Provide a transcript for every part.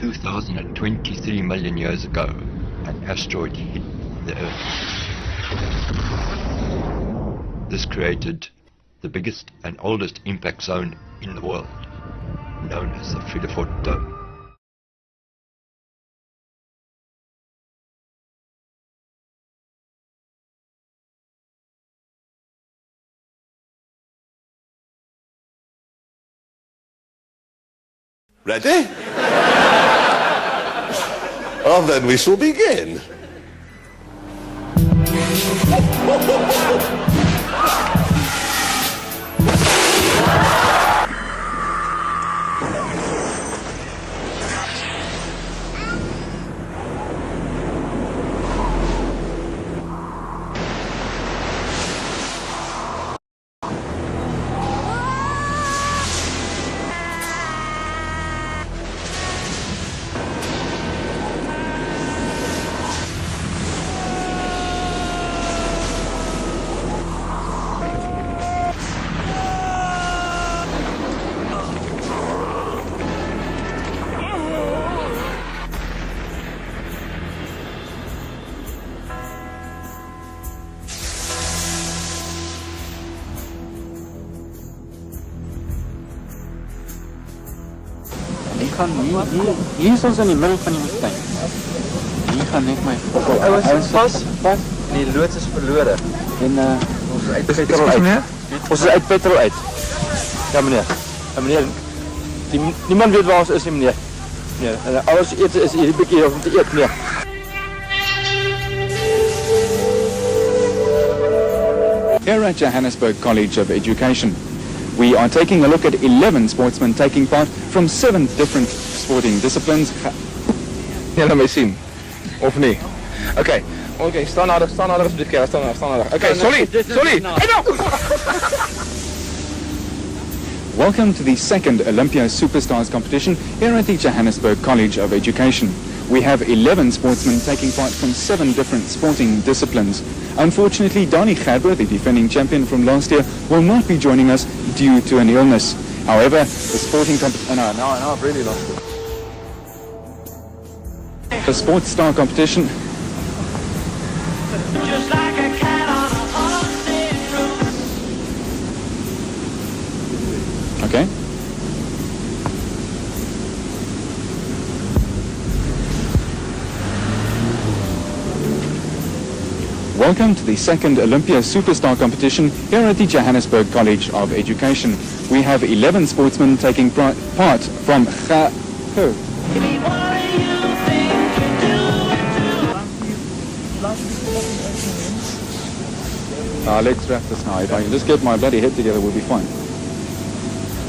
2,023 million years ago, an asteroid hit the Earth. This created the biggest and oldest impact zone in the world, known as the Vredefort Dome. Ready? Oh, then we shall begin. Hier is ons in die middel van die woestijn. Hier gaan net my... Ons is vast. En die loods is verloren. En ons is uit petrol uit. Ons is uit petrol uit. Ja meneer. Ja meneer. Niemand weet waar ons is nie meneer. En alles eten is hier die bykie om te eet meneer. Here at Johannesburg College of Education, we are taking a look at 11 sportsmen taking part from 7 different sporting disciplines. Ja, laat my sien. Of nie? Oké, staan nader asseblief, Kara, staan nader. Oké, sorry! Welcome to the second Olympia Superstars competition here at the Johannesburg College of Education. We have 11 sportsmen taking part from 7 different sporting disciplines. Unfortunately, Donnie Gerber, the defending champion from last year, will not be joining us due to an illness. However, the sporting competition... Now I've really lost it. The Sports Star competition... Just like a cat on a haunted roof. Okay. Welcome to the second Olympia Superstar competition here at the Johannesburg College of Education. We have 11 sportsmen taking part from let's wrap this now. If I can just get my bloody head together, we'll be fine.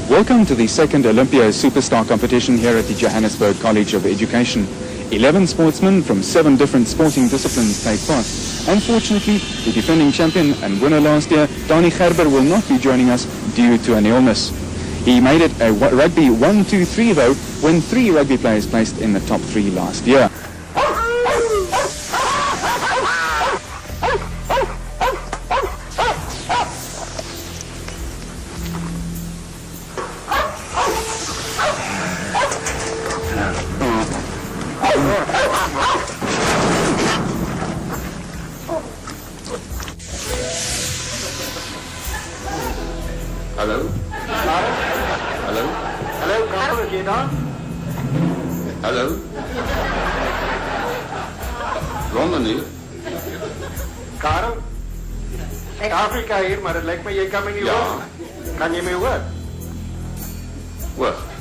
Welcome to the second Olympia Superstar competition here at the Johannesburg College of Education. 11 sportsmen from 7 different sporting disciplines take part. Unfortunately, the defending champion and winner last year, Donnie Gerber, will not be joining us due to an illness. He made it a rugby 1-2-3 though, when 3 rugby players placed in the top 3 last year. Hallo? Hallo, Koepel, is jy daar? Hallo? Londen hier? Karel? Afrika hier, maar het lijkt me, jy kan my nie hoor. Kan jy my hoor?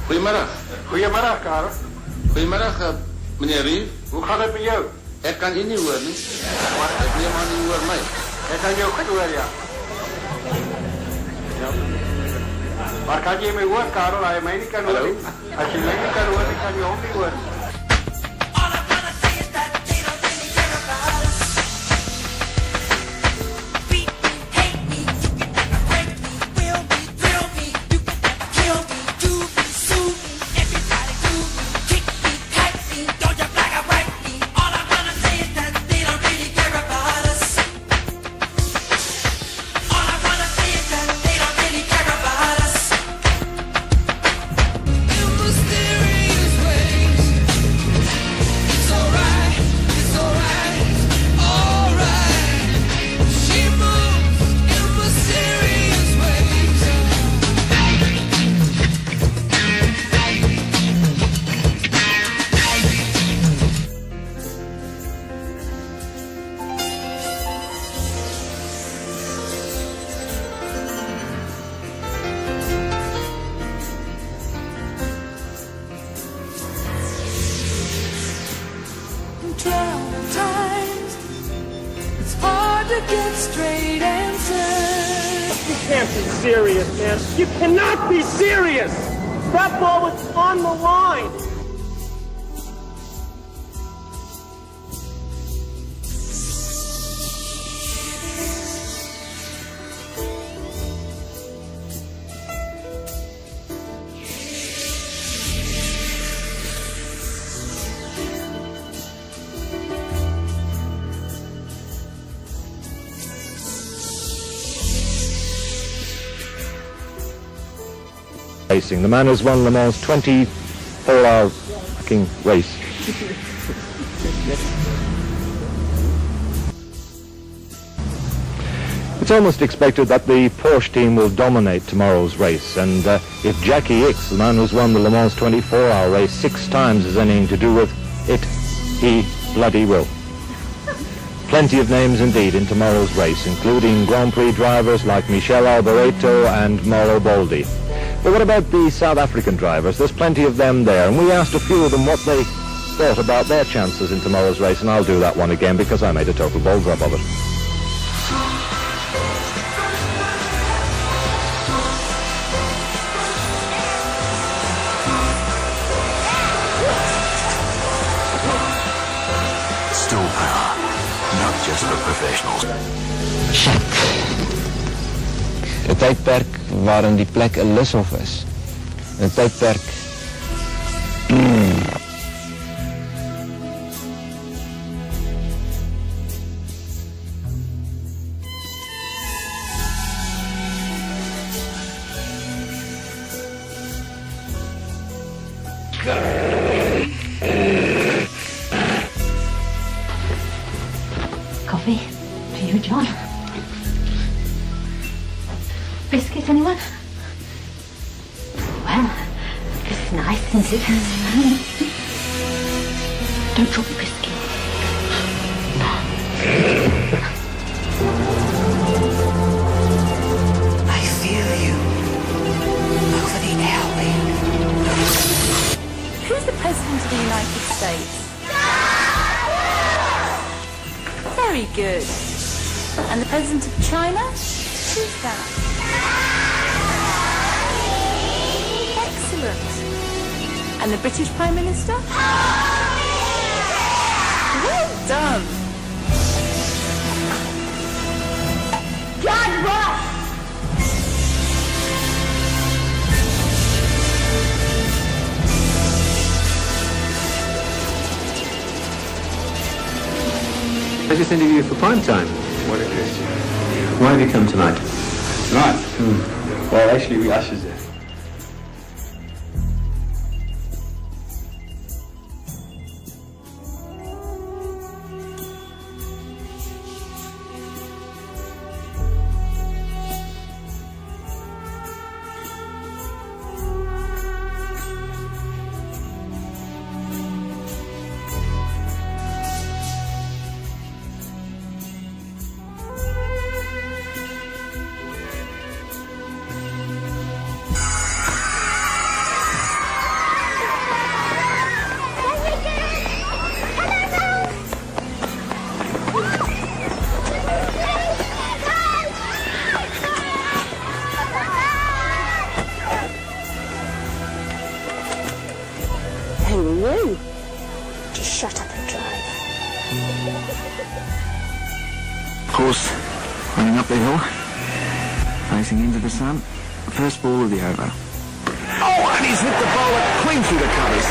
Goeiemiddag. Goeiemiddag, Karel. Goeiemiddag, meneer Rief. Hoe gaat het met jou? Ik kan u niet horen, nie. Maar ik neem aan nie hoor my. Ik kan jou goed hoor, ja. Maar kan jy my hoor, Karel? As jy my nie kan hoor, as jy my nie kan hoor, ek kan jou ook nie hoor. Mysterious ways. to get straight answers. You can't be serious, man. You cannot be serious. That ball was on the line. Racing. The man who's won Le Mans 24-hour fucking race. It's almost expected that the Porsche team will dominate tomorrow's race, and if Jackie Ickx, the man who's won the Le Mans 24-hour race 6 times, has anything to do with it, he bloody will. Plenty of names indeed in tomorrow's race, including Grand Prix drivers like Michel Alboreto and Mauro Boldi. But what about the South African drivers? There's plenty of them there, and we asked a few of them what they thought about their chances in tomorrow's race, and I'll do that one again because I made a total ball drop of it. Still power, not just for professionals. Een tydperk waarin die plek 'n lushof is. Een tydperk Coffee for you, John. Biscuit, anyone? Well, this is nice, isn't it? Don't drop the biscuit. I feel you over the airwaves. Who's the President of the United States? Very good. And the President of China? Who's that? Excellent. And the British Prime Minister? Well done. God Ross! I just interviewed you for prime time. What it is. Why have you come tonight? Tonight? Well, actually, we ushers there. Hello. Just shut up and drive. Horse running up the hill, facing into the sun. First ball of the over. Oh, and he's hit the bowler clean through the covers.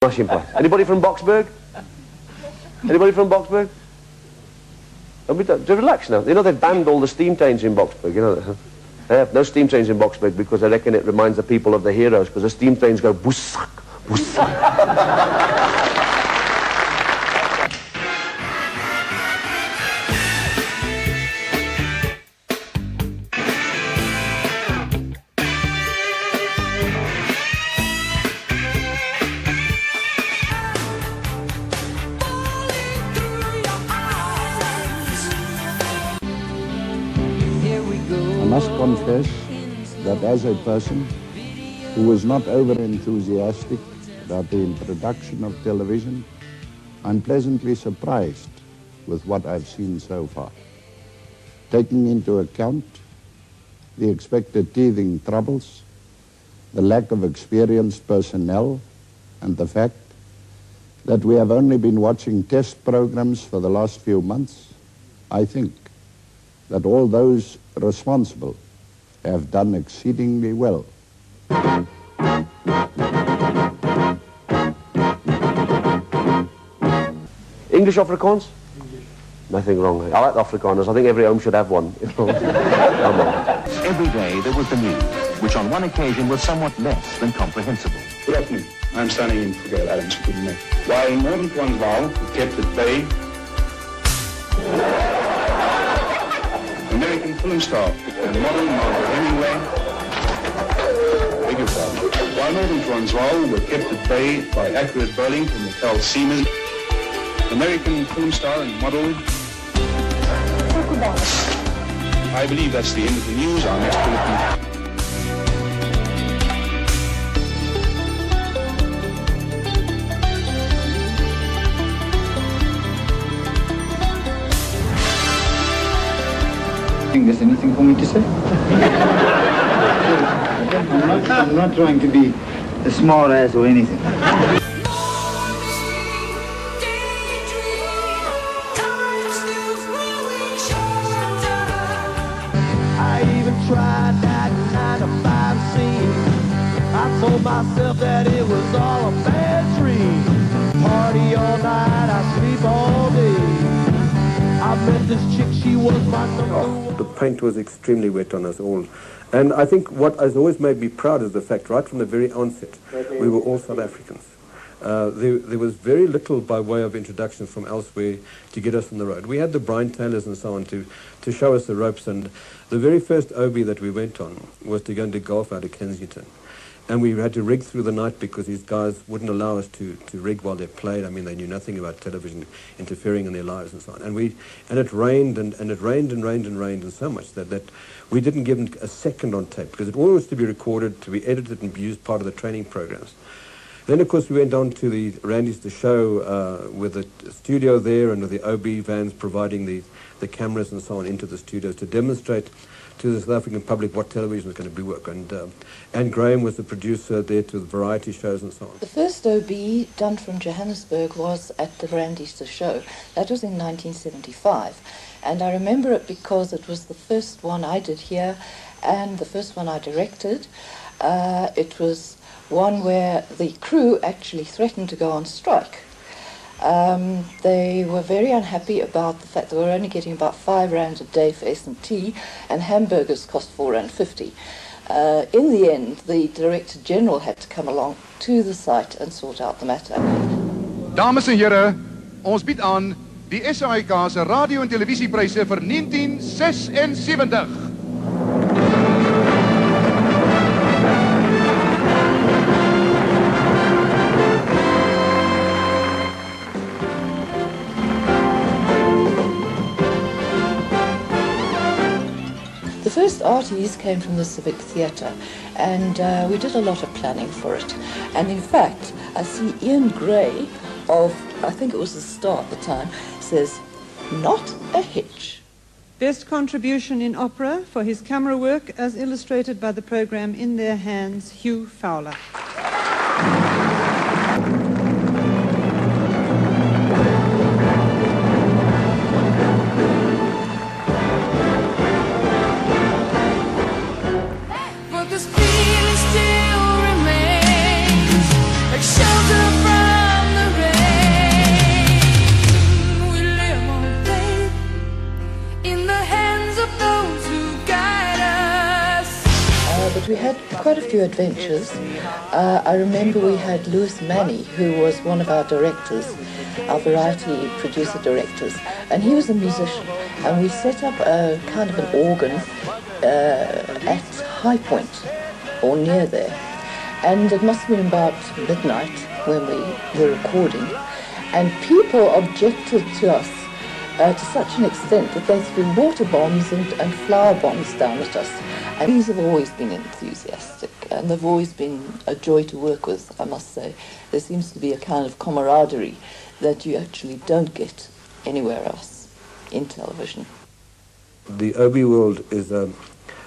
Anybody from Boxburg? Anybody from Boxburg? Just relax now. You know they've banned all the steam trains in Boxburg, you know that, huh? They have no steam trains in Boxburg because they reckon it reminds the people of the heroes, because the steam trains go boossak, boossak. I must confess that as a person who was not over-enthusiastic about the introduction of television, I'm pleasantly surprised with what I've seen so far. Taking into account the expected teething troubles, the lack of experienced personnel, and the fact that we have only been watching test programs for the last few months, I think that all those responsible have done exceedingly well. English Afrikaans? Nothing wrong. I like Afrikaners. I think every home should have one. Every day there was the news, which on one occasion was somewhat less than comprehensible. Good afternoon. I'm standing in for Gail Adams. Good night. While Northern Transvaal kept at bay American film star and model Margaret Hemingway. Beg your pardon. While Northern Transvaal were kept at bay by accurate bowling from the Cal Seaman, American film star and model. I believe that's the end of the news. Our next bulletin. There's anything for me to say? I'm not trying to be a smart ass or anything. I even tried that 9 to 5 scene. I told myself that it was all a bad dream. Party all night, I sleep all day. I met this chick, she was my number one. The paint was extremely wet on us all. And I think what has always made me proud is the fact, right from the very onset, we were all South Africans. There was very little by way of introduction from elsewhere to get us on the road. We had the Brian Taylors and so on to show us the ropes, and the very first OB that we went on was to go and do golf out of Kensington. And we had to rig through the night because these guys wouldn't allow us to rig while they played. I mean, they knew nothing about television interfering in their lives and so on. And it rained and it rained and rained and rained, and so much that we didn't give them a second on tape, because it all was to be recorded, to be edited and be used part of the training programs. Then, of course, we went on to the Randy's the show with the studio there and with the OB vans providing the cameras and so on into the studios to demonstrate to the South African public what television was going to be work. And Graham was the producer there to the variety shows and so on. The first OB done from Johannesburg was at the Randy's the show. That was in 1975. And I remember it because it was the first one I did here and the first one I directed. It was one where the crew actually threatened to go on strike. They were very unhappy about the fact that we were only getting about R5 a day for S&T, and hamburgers cost R4.50. In the end, the Director General had to come along to the site and sort out the matter. Dames en here, ons bied aan die SAIK se radio- en televisiepryse vir 1976. The first arties came from the Civic Theatre, and we did a lot of planning for it. And in fact, I see Ian Gray of, I think it was the Star at the time, says, "Not a hitch." Best contribution in opera for his camera work as illustrated by the program In Their Hands, Hugh Fowler. But this feeling still remains, like shelter from had quite a few adventures. I remember we had Louis Manny, who was one of our directors, our variety producer directors, and he was a musician. And we set up a kind of an organ at High Point, or near there. And it must have been about midnight when we were recording. And people objected to us to such an extent that they threw water bombs and flower bombs down at us. And these have always been enthusiastic, and they've always been a joy to work with, I must say. There seems to be a kind of camaraderie that you actually don't get anywhere else in television. The Obi world is a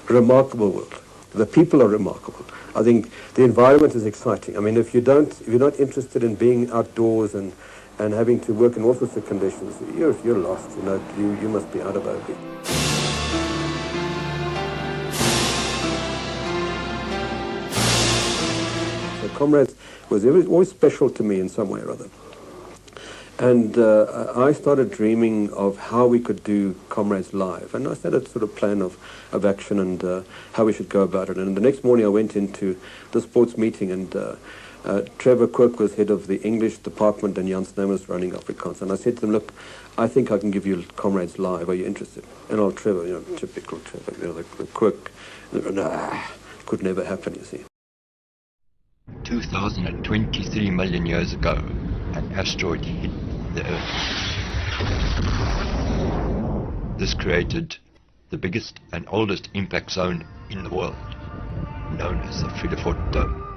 remarkable world. The people are remarkable. I think the environment is exciting. I mean, if you're not interested in being outdoors and having to work in all sorts of conditions, you're lost. You know, you must be out of Obi. So Comrades was always special to me in some way or other. And I started dreaming of how we could do Comrades live. And I set a sort of plan of action and how we should go about it. And the next morning I went into the sports meeting, and Trevor Quirk was head of the English department and Jan Snow was running Afrikaans. And I said to them, look, I think I can give you Comrades live. Are you interested? And old Trevor, you know, typical Trevor, you know, the Quirk, nah, could never happen, you see. 2023 million years ago, an asteroid hit the Earth. This created the biggest and oldest impact zone in the world, known as the Fredefort Dome.